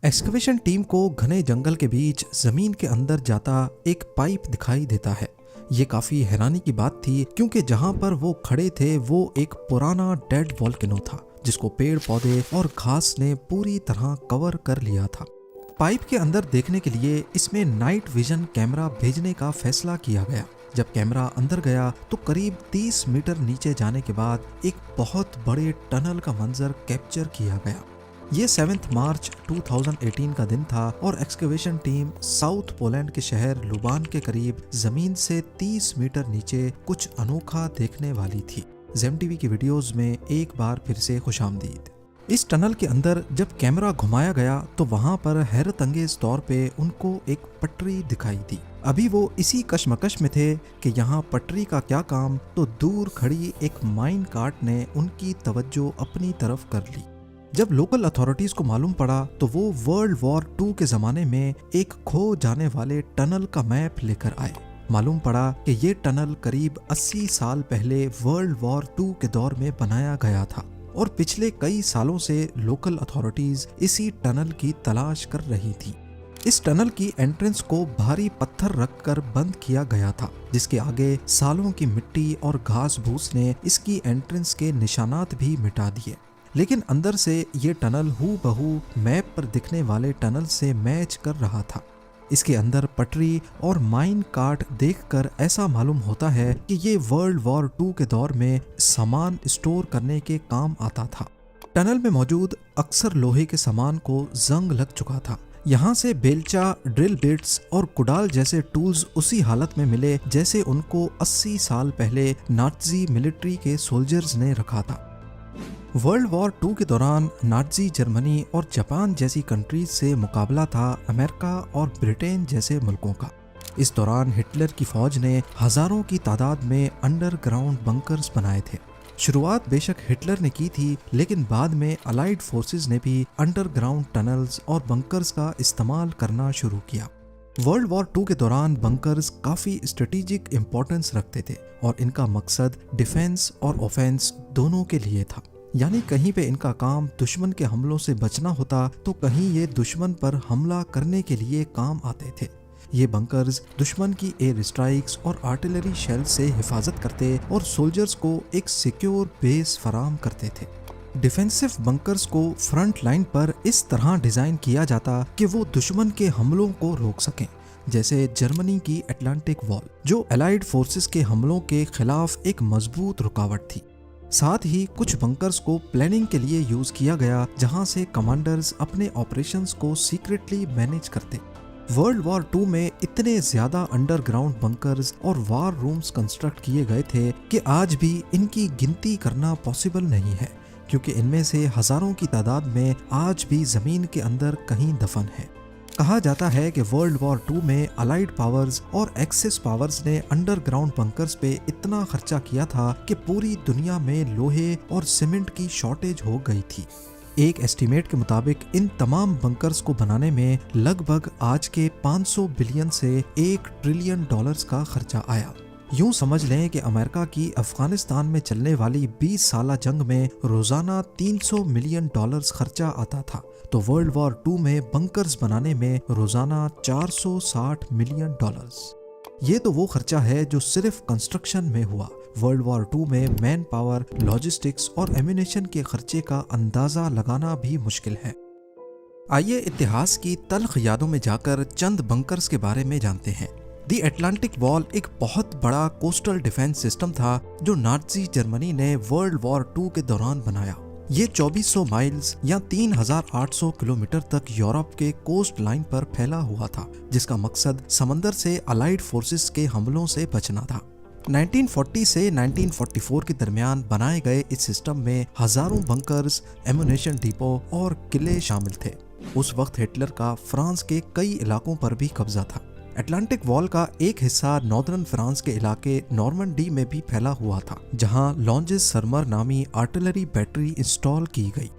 Excavation team को घने जंगल के बीच जमीन के अंदर जाता एक पाइप दिखाई देता है। ये काफी हैरानी की बात थी क्योंकि जहां पर वो खड़े थे वो एक पुराना डेड वॉल्केनो था जिसको पेड़ पौधे और घास ने पूरी तरह कवर कर लिया था। पाइप के अंदर देखने के लिए इसमें नाइट विजन कैमरा भेजने का फैसला किया गया। जब कैमरा अंदर गया तो करीब 30 मीटर नीचे जाने के बाद एक बहुत बड़े टनल का मंजर कैप्चर किया गया। ये 7 मार्च 2018 का दिन था और एक्सकवेशन टीम साउथ पोलैंड के शहर लुबान के करीब जमीन से 30 मीटर नीचे कुछ अनोखा देखने वाली थी। जेम टीवी की वीडियोस में एक बार फिर से खुशामदीद। इस टनल के अंदर जब कैमरा घुमाया गया तो वहां पर हैरत अंगेज तौर पे उनको एक पटरी दिखाई दी। अभी वो इसी कश्मकश में थे कि यहाँ पटरी का क्या काम, तो दूर खड़ी एक माइन कार्ट ने उनकी तवज्जो अपनी तरफ कर ली। जब लोकल अथॉरिटीज को मालूम पड़ा तो वो वर्ल्ड वॉर 2 के जमाने में एक खो जाने वाले टनल का मैप लेकर आए। मालूम पड़ा कि ये टनल करीब 80 साल पहले वर्ल्ड वॉर 2 के दौर में बनाया गया था और पिछले कई सालों से लोकल अथॉरिटीज इसी टनल की तलाश कर रही थी। इस टनल की एंट्रेंस को भारी पत्थर रखकर बंद किया गया था, जिसके आगे सालों की मिट्टी और घास भूस ने इसकी एंट्रेंस के निशानात भी मिटा दिए। लेकिन अंदर से ये टनल हूबहू मैप पर दिखने वाले टनल से मैच कर रहा था। इसके अंदर पटरी और माइन कार्ट देखकर ऐसा मालूम होता है कि ये वर्ल्ड वॉर 2 के दौर में सामान स्टोर करने के काम आता था। टनल में मौजूद अक्सर लोहे के सामान को जंग लग चुका था। यहाँ से बेलचा, ड्रिल बिट्स और कुडाल जैसे टूल्स उसी हालत में मिले जैसे उनको 80 साल पहले नाज़ी मिलिट्री के सोल्जर्स ने रखा था। वर्ल्ड वॉर 2 के दौरान नाज़ी जर्मनी और जापान जैसी कंट्रीज से मुकाबला था अमेरिका और ब्रिटेन जैसे मुल्कों का। इस दौरान हिटलर की फौज ने हजारों की तादाद में अंडरग्राउंड बंकर्स बनाए थे। शुरुआत बेशक हिटलर ने की थी, लेकिन बाद में अलाइड फोर्सेस ने भी अंडरग्राउंड टनल्स और बंकर्स का इस्तेमाल करना शुरू किया। वर्ल्ड वॉर 2 के दौरान बंकर्स काफी स्ट्रेटेजिक इंपॉर्टेंस रखते थे और इनका मकसद डिफेंस और ऑफेंस दोनों के लिए था। यानी कहीं पे इनका काम दुश्मन के हमलों से बचना होता तो कहीं ये दुश्मन पर हमला करने के लिए काम आते थे। ये बंकर्स दुश्मन की एयर स्ट्राइक्स और आर्टिलरी शेल से हिफाजत करते और सोल्जर्स को एक सिक्योर बेस फराम करते थे। डिफेंसिव बंकर्स को फ्रंट लाइन पर इस तरह डिजाइन किया जाता कि वो दुश्मन के हमलों को रोक सकें, जैसे जर्मनी की अटलांटिक वॉल, जो अलाइड फोर्सेस के हमलों के खिलाफ एक मजबूत रुकावट थी। साथ ही कुछ बंकर्स को प्लानिंग के लिए यूज किया गया, जहां से कमांडर्स अपने ऑपरेशंस को सीक्रेटली मैनेज करते। वर्ल्ड वॉर 2 में इतने ज्यादा अंडरग्राउंड बंकर्स और वार रूम्स कंस्ट्रक्ट किए गए थे कि आज भी इनकी गिनती करना पॉसिबल नहीं है, क्योंकि इनमें से हजारों की तादाद में आज भी जमीन के अंदर कहीं दफन है। कहा जाता है कि वर्ल्ड वॉर 2 में अलाइड पावर्स और एक्सिस पावर्स ने अंडरग्राउंड बंकर्स पे इतना खर्चा किया था कि पूरी दुनिया में लोहे और सीमेंट की शॉर्टेज हो गई थी। एक एस्टीमेट के मुताबिक इन तमाम बंकर्स को बनाने में लगभग आज के 500 बिलियन से 1 ट्रिलियन डॉलर्स का खर्चा आया। यूं समझ लें कि अमेरिका की अफगानिस्तान में चलने वाली 20 साला जंग में रोजाना 300 मिलियन डॉलर्स खर्चा आता था, तो वर्ल्ड वॉर 2 में बंकर्स बनाने में रोजाना 460 मिलियन डॉलर्स। ये तो वो खर्चा है जो सिर्फ कंस्ट्रक्शन में हुआ। वर्ल्ड वॉर 2 में मैन पावर, लॉजिस्टिक्स और एम्यूनेशन के खर्चे का अंदाजा लगाना भी मुश्किल है। आइए इतिहास की तल्ख यादों में जाकर चंद बंकर्स के बारे में जानते हैं। दी अटलांटिक वॉल एक बहुत बड़ा कोस्टल डिफेंस सिस्टम था जो नाज़ी जर्मनी ने वर्ल्ड वॉर 2 के दौरान बनाया। ये 2400 माइल्स या 3800 किलोमीटर तक यूरोप के कोस्ट लाइन पर फैला हुआ था, जिसका मकसद समंदर से अलाइड फोर्सेस के हमलों से बचना था। 1940 से 1944 के दरमियान बनाए गए इस सिस्टम में हजारों बंकर्स, एम्यूनेशन डिपो और किले शामिल थे। उस वक्त हिटलर का फ्रांस के कई इलाकों पर भी कब्जा था। अटलांटिक वॉल का एक हिस्सा नॉर्दर्न फ्रांस के इलाके नॉर्मंडी में भी फैला हुआ था, जहां लॉन्जेस सरमर नामी आर्टिलरी बैटरी इंस्टॉल की गई।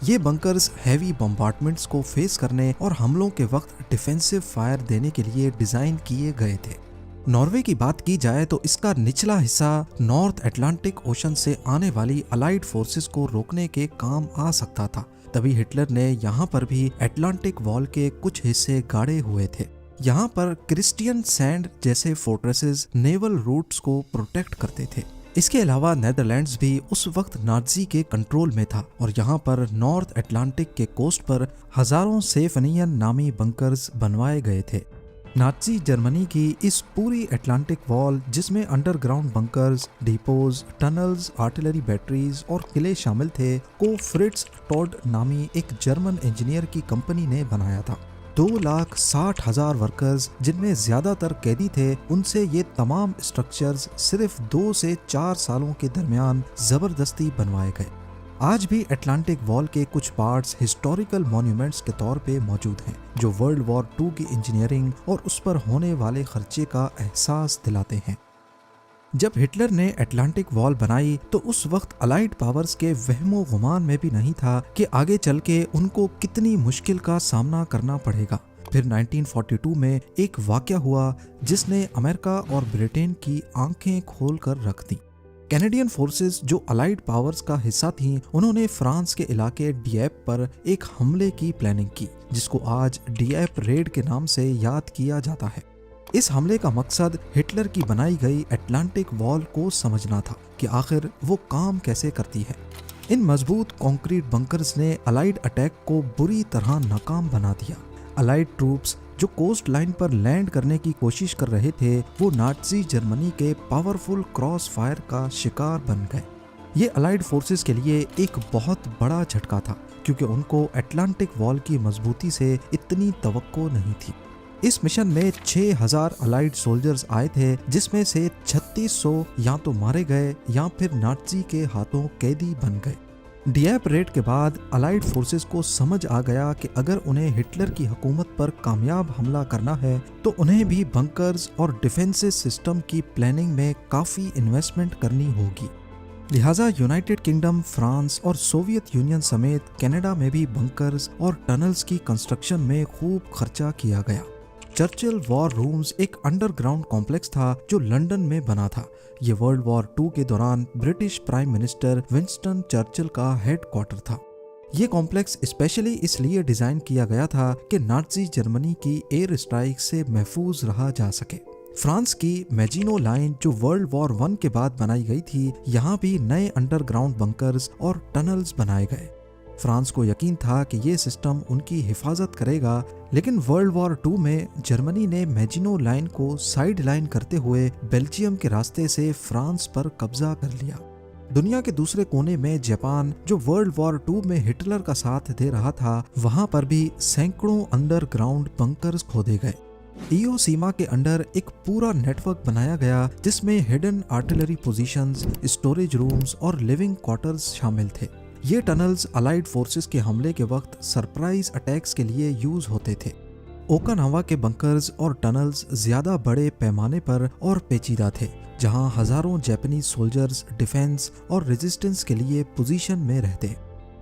ये बंकर्स हैवी बम्बार्डमेंट्स को फेस करने और हमलों के वक्त डिफेंसिव फायर देने के लिए डिजाइन किए गए थे। नॉर्वे की बात की जाए तो इसका निचला हिस्सा नॉर्थ अटलांटिक ओशन से आने वाली अलाइड फोर्सेस को रोकने के काम आ सकता था, तभी हिटलर ने यहाँ पर भी अटलांटिक वॉल के कुछ हिस्से गाड़े हुए थे। यहाँ पर क्रिस्टियन सैंड जैसे फोर्ट्रेसेस नेवल रूट्स को प्रोटेक्ट करते थे। इसके अलावा नेदरलैंड्स भी उस वक्त नाजी के कंट्रोल में था और यहाँ पर नॉर्थ अटलांटिक के कोस्ट पर हजारों सेफनियन नामी बंकर्स बनवाए गए थे। नाजी जर्मनी की इस पूरी अटलांटिक वॉल, जिसमें underground bunkers, depots, tunnels, artillery batteries और किले शामिल थे, को फ्रिट्ज टॉड नामी एक जर्मन इंजीनियर की कंपनी ने बनाया था। 2,60,000 वर्कर्स, जिनमें ज्यादातर कैदी थे, उनसे ये तमाम स्ट्रक्चर्स सिर्फ 2 से 4 सालों के दरमियान जबरदस्ती बनवाए गए। आज भी अटलांटिक वॉल के कुछ पार्ट्स हिस्टोरिकल मॉन्यूमेंट्स के तौर पे मौजूद हैं, जो वर्ल्ड वॉर 2 की इंजीनियरिंग और उस पर होने वाले खर्चे का एहसास दिलाते हैं। जब हिटलर ने अटलांटिक वॉल बनाई तो उस वक्त अलाइड पावर्स के वहमो गुमान में भी नहीं था कि आगे चल के उनको कितनी मुश्किल का सामना करना पड़ेगा। फिर 1942 में एक वाकया हुआ जिसने अमेरिका और ब्रिटेन की आंखें खोल कर रख दी। कैनेडियन फोर्सेस, जो अलाइड पावर्स का हिस्सा थीं, उन्होंने फ्रांस के इलाके डिएप पर एक हमले की प्लानिंग की, जिसको आज डिएप रेड के नाम से याद किया जाता है। इस हमले का मकसद हिटलर की बनाई गई अटलांटिक वॉल को समझना था कि आखिर वो काम कैसे करती है। इन मजबूत कंक्रीट बंकर्स ने अलाइड अटैक को बुरी तरह नाकाम बना दिया। अलाइड ट्रूप्स जो कोस्ट लाइन पर लैंड करने की कोशिश कर रहे थे, वो नाजी जर्मनी के पावरफुल क्रॉस फायर का शिकार बन गए। ये अलाइड फोर्सेस के लिए एक बहुत बड़ा झटका था, क्योंकि उनको अटलांटिक वॉल की मजबूती से इतनी तवक्को नहीं थी। इस मिशन में 6,000 अलाइड सोल्जर्स आए थे, जिसमें से 3600 या तो मारे गए या फिर नाजी के हाथों कैदी बन गए। डिएप रेड के बाद अलाइड फोर्सेस को समझ आ गया कि अगर उन्हें हिटलर की हुकूमत पर कामयाब हमला करना है तो उन्हें भी बंकर्स और डिफेंसिव सिस्टम की प्लानिंग में काफ़ी इन्वेस्टमेंट करनी होगी। लिहाजा यूनाइटेड किंगडम, फ्रांस और सोवियत यूनियन समेत कनाडा में भी बंकर्स और टनल्स की कंस्ट्रक्शन में खूब खर्चा किया गया। चर्चिल वॉर रूम्स एक अंडरग्राउंड कॉम्प्लेक्स था जो लंदन में बना था। ये वर्ल्ड वॉर 2 के दौरान British prime minister Winston Churchill का हेडक्वार्टर था। ये कॉम्प्लेक्स स्पेशली इसलिए डिजाइन किया गया था कि नाजी जर्मनी की एयर स्ट्राइक से महफूज रहा जा सके। फ्रांस की मैजिनो लाइन, जो वर्ल्ड वॉर 1 के बाद बनाई गई थी, यहाँ भी नए अंडरग्राउंड बंकर्स और टनल्स बनाए गए। फ्रांस को यकीन था कि ये सिस्टम उनकी हिफाजत करेगा, लेकिन वर्ल्ड वॉर 2 में जर्मनी ने मैजिनो लाइन को साइड लाइन करते हुए बेल्जियम के रास्ते से फ्रांस पर कब्जा कर लिया। दुनिया के दूसरे कोने में जापान, जो वर्ल्ड वॉर 2 में हिटलर का साथ दे रहा था, वहां पर भी सैकड़ों अंडरग्राउंड बंकर्स खोदे गए। ईओ सीमा के अंडर एक पूरा नेटवर्क बनाया गया, जिसमें hidden artillery positions, storage rooms और लिविंग क्वार्टर्स शामिल थे। ये टनल्स अलाइड फोर्सेस के हमले के वक्त सरप्राइज अटैक्स के लिए यूज होते थे। ओकानावा के बंकर्स और टनल्स ज्यादा बड़े पैमाने पर और पेचीदा थे, जहां हजारों जापानीज सोल्जर्स डिफेंस और रेजिस्टेंस के लिए पोजीशन में रहते।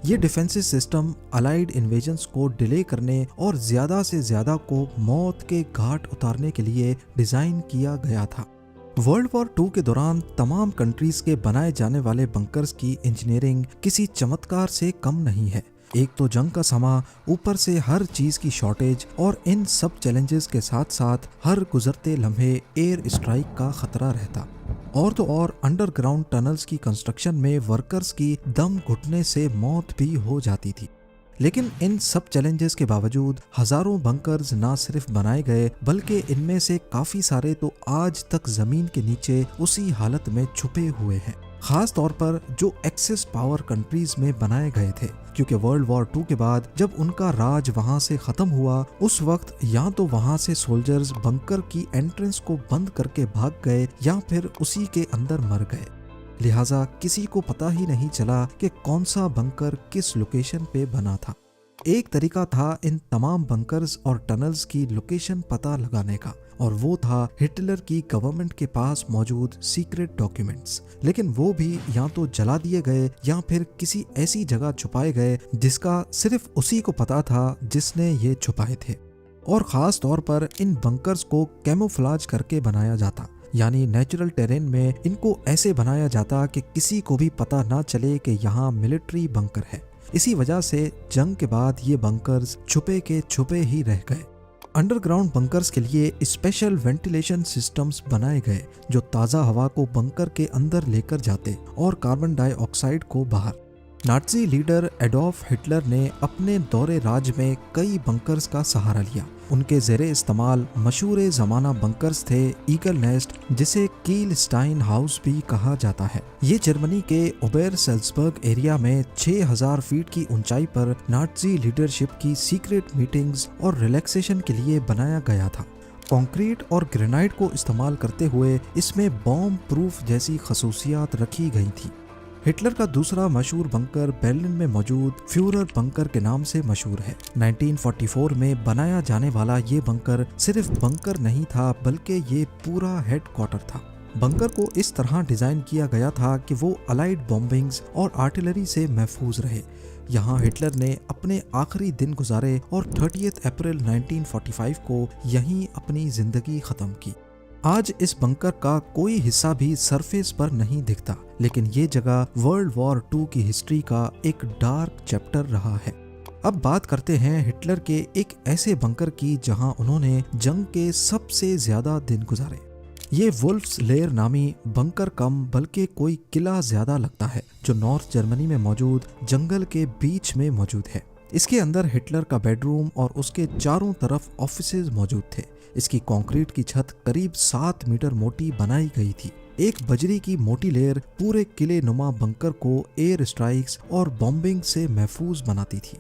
ये डिफेंसिव सिस्टम अलाइड इन्वेजन्स को डिले करने और ज्यादा से ज्यादा को मौत के घाट उतारने के लिए डिजाइन किया गया था। वर्ल्ड वॉर 2 के दौरान तमाम कंट्रीज के बनाए जाने वाले बंकर्स की इंजीनियरिंग किसी चमत्कार से कम नहीं है। एक तो जंग का समा, ऊपर से हर चीज की शॉर्टेज, और इन सब चैलेंजेस के साथ साथ हर गुजरते लम्हे एयर स्ट्राइक का खतरा रहता। और तो और अंडरग्राउंड टनल्स की कंस्ट्रक्शन में वर्कर्स की दम घुटने से मौत भी हो जाती थी। लेकिन इन सब चैलेंजेस के बावजूद हजारों बंकर्स ना सिर्फ बनाए गए, बल्कि इनमें से काफी सारे तो आज तक जमीन के नीचे उसी हालत में छुपे हुए हैं, खास तौर पर जो एक्सेस पावर कंट्रीज में बनाए गए थे, क्योंकि वर्ल्ड वॉर 2 के बाद जब उनका राज वहां से खत्म हुआ, उस वक्त या तो वहां से सोल्जर्स बंकर की एंट्रेंस को बंद करके भाग गए या फिर उसी के अंदर मर गए। लिहाजा किसी को पता ही नहीं चला कि कौन सा बंकर किस लोकेशन पे बना था। एक तरीका था इन तमाम बंकर्स और टनल्स की लोकेशन पता लगाने का, और वो था हिटलर की गवर्नमेंट के पास मौजूद सीक्रेट डॉक्यूमेंट्स। लेकिन वो भी या तो जला दिए गए या फिर किसी ऐसी जगह छुपाए गए जिसका सिर्फ उसी को पता था जिसने ये छुपाए थे। और खास तौर पर इन बंकर्स को कैमोफ्लाज करके बनाया जाता, यानी नेचुरल टेरेन में इनको ऐसे बनाया जाता कि किसी को भी पता ना चले कि यहाँ मिलिट्री बंकर है। इसी वजह से जंग के बाद ये बंकर्स छुपे के छुपे ही रह गए। अंडरग्राउंड बंकर्स के लिए स्पेशल वेंटिलेशन सिस्टम्स बनाए गए जो ताज़ा हवा को बंकर के अंदर लेकर जाते और कार्बन डाइऑक्साइड को बाहर। नाज़ी लीडर एडोल्फ हिटलर ने अपने दौरे राज में कई बंकर्स का सहारा लिया। उनके ज़ेरे इस्तेमाल मशहूर ज़माना बंकर्स थे ईगल नेस्ट, जिसे कील स्टाइन हाउस भी कहा जाता है। ये जर्मनी के ओबेरसेल्ज़बर्ग एरिया में 6000 फीट की ऊंचाई पर नाज़ी लीडरशिप की सीक्रेट मीटिंग्स और रिलैक्सेशन के लिए बनाया गया था। कंक्रीट और ग्रेनाइट को इस्तेमाल करते हुए इसमें बॉम्ब प्रूफ जैसी खसूसियात रखी गई थी। हिटलर का दूसरा मशहूर बंकर बर्लिन में मौजूद फ्यूरर बंकर के नाम से मशहूर है। 1944 में बनाया जाने वाला ये बंकर सिर्फ बंकर नहीं था बल्कि ये पूरा हेडक्वार्टर था। बंकर को इस तरह डिजाइन किया गया था कि वो अलाइड बॉम्बिंग्स और आर्टिलरी से महफूज रहे। यहाँ हिटलर ने अपने आखिरी दिन गुजारे और 30 अप्रैल 1945 को यहीं अपनी जिंदगी खत्म की। आज इस बंकर का कोई हिस्सा भी सरफेस पर नहीं दिखता, लेकिन ये जगह वर्ल्ड वॉर 2 की हिस्ट्री का एक डार्क चैप्टर रहा है। अब बात करते हैं हिटलर के एक ऐसे बंकर की जहां उन्होंने जंग के सबसे ज्यादा दिन गुजारे। ये वुल्फ्स लेयर नामी बंकर कम बल्कि कोई किला ज्यादा लगता है जो नॉर्थ जर्मनी में मौजूद जंगल के बीच में मौजूद है। इसके अंदर हिटलर का बेडरूम और उसके चारों तरफ ऑफिसेज मौजूद थे। इसकी कंक्रीट की छत करीब 7 मीटर मोटी बनाई गई थी। एक बजरी की मोटी लेयर पूरे किले नुमा बंकर को एयर स्ट्राइक्स और बॉम्बिंग से महफूज बनाती थी।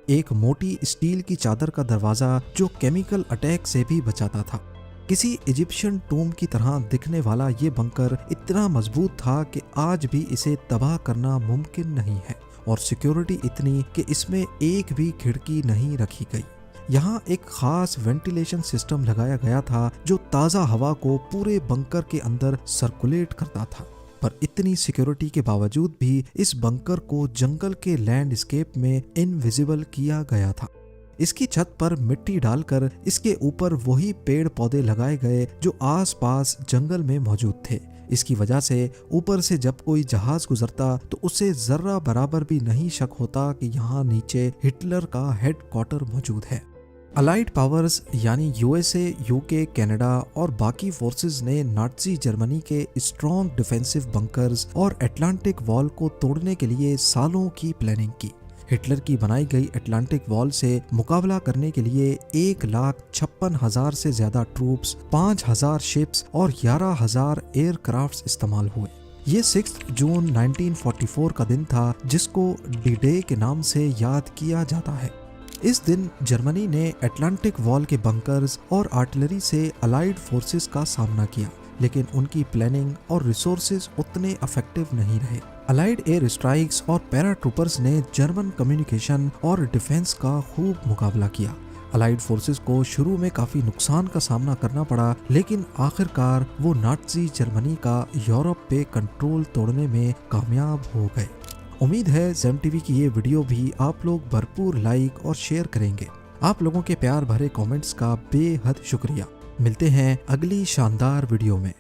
एक मोटी स्टील की चादर का दरवाजा जो केमिकल अटैक से भी बचाता था। किसी इजिप्शियन टूम की तरह दिखने वाला ये बंकर इतना मजबूत था कि आज भी इसे तबाह करना मुमकिन नहीं है, और सिक्योरिटी इतनी कि इसमें एक भी खिड़की नहीं रखी गई। यहाँ एक खास वेंटिलेशन सिस्टम लगाया गया था जो ताज़ा हवा को पूरे बंकर के अंदर सर्कुलेट करता था। पर इतनी सिक्योरिटी के बावजूद भी इस बंकर को जंगल के लैंडस्केप में इनविजिबल किया गया था। इसकी छत पर मिट्टी डालकर इसके ऊपर वही पेड़ पौधे लगाए गए जो आसपास जंगल में मौजूद थे। इसकी वजह से यूपर से जब कोई जहाज गुजरता तो उसे जर्रा बराबर भी नहीं शक होता कि यहाँ नीचे हिटलर का हेडक्वार्टर मौजूद है। अलाइड पावर्स यानी यूएसए, यूके, कनाडा और बाकी फोर्सेस ने नाज़ी जर्मनी के स्ट्रॉन्ग डिफेंसिव बंकर्स और अटलांटिक वॉल को तोड़ने के लिए सालों की प्लानिंग की। हिटलर की बनाई गई अटलांटिक वॉल से मुकाबला करने के लिए 1,56,000 से ज्यादा ट्रूप्स, 5,000 शिप्स और 11,000 एयरक्राफ्ट्स इस्तेमाल हुए। ये 6 जून 1944 का दिन था जिसको डी डे के नाम से याद किया जाता है। इस दिन जर्मनी ने अटलांटिक वॉल के बंकर्स और आर्टिलरी से अलाइड फोर्सेस का सामना किया, लेकिन उनकी प्लानिंग और रिसोर्सेज उतने इफेक्टिव नहीं रहे। अलाइड एयर स्ट्राइक्स और पैराट्रूपर्स ने जर्मन कम्युनिकेशन और डिफेंस का खूब मुकाबला किया। अलाइड फोर्सेस को शुरू में काफी नुकसान का सामना करना पड़ा, लेकिन आखिरकार वो नाज़ी जर्मनी का यूरोप पे कंट्रोल तोड़ने में कामयाब हो गए। उम्मीद है ज़ेम टीवी की ये वीडियो भी आप लोग भरपूर लाइक और शेयर करेंगे। आप लोगों के प्यार भरे कमेंट्स का बेहद शुक्रिया। मिलते हैं अगली शानदार वीडियो में।